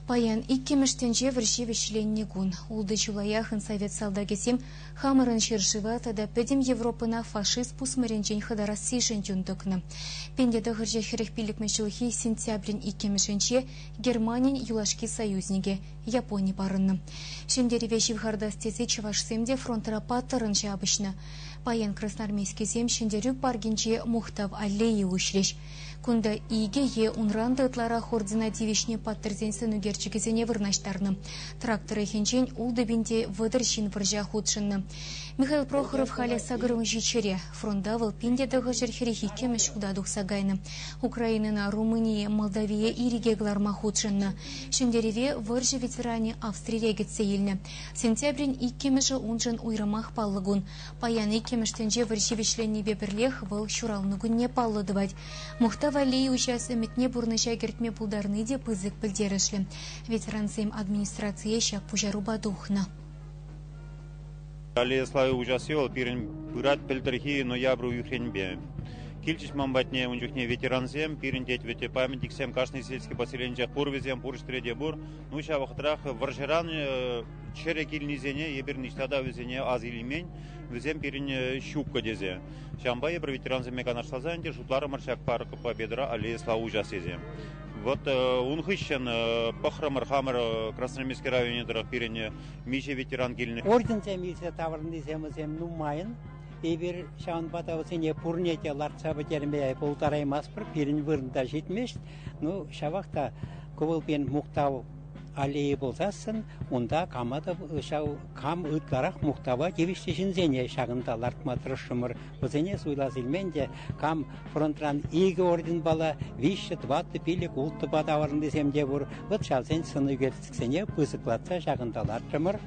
Паян иккемештенже вірші гун. Улды чулаяхын совет салдагесем хамырын шершивата да пөдем Европына фашист пусмыренчен хыдарас сейшен тюндыкны. Пендеді ғырже херехпилік мәшілхи сентябрин иккемешенче Германин юлашки союзниге Япония барынны. Шендереве живхарда стезе чавашсемде фронтыра паттырынча абышны. Паян красноармейский зем шендерюк баргенче мухтав аллеи ушреш. Кунда иге е унранды ытлара хордина дивишне паттырзен сынугерчігізене вырнаштарны. Тракторы хенчен улдыбінде выдыр жин выржа худшынны. Михаил Прохоров халя сагырын жичере. Фрондавыл пиндедығы жерхерехи кемеш удадух сагайны. Украинына, Румыния, Молдавия ириге гларма худшынны. Шендереве выржы ветеране Австрия кетсе елні. Сентябрин иккемеші унжын уйрамах паллыгун. Паян иккемештенже выржевешленне бебірлех выл шуралныгунне паллыдывать. Мухтав аллеи учасы метне бурныша кертме пулдарны де пызык пілдерішлі. Ветеранцем администрация шак пужару бадухна. Аллея славы ужасил, пирен пырат пельтерхи ноябру юхренбе. Кильчиш мамбатне унжухне ветеранцем, пирен деть вете памятник всем каждый сельский поселенчах пурвезем, пурштреде бур. Ну ша вахтрах варжеран чере кильнизене, ебер ништада везене аз илимень, везем пирен щупка дезе. Шамба ебер ветеранцем меканашлазанте, шутлары маршак парка победра, аллея славы ужасезе. Вот он хыщен пахрамар хамар Красноармейский районе дырах пирен мише ветеран гильны. Орден землисе таврны землесем нумайын. Эбир шаун батавсене пурнете ларцаба терме полтора маспр пирен вырнда жетмеш. Ну шавахта ковылпен мухтав аллеи болсасын, онда камада шау кам ытларах мухтава девиштешин зене шагында лартма тырышымыр. Бозене суйлазилменде кам фронтран иге орден бала вишет ватты пилик ултты батаварын десемде бур. Вот шалсен сыны гертиксене пызыклатса шагында лартымыр.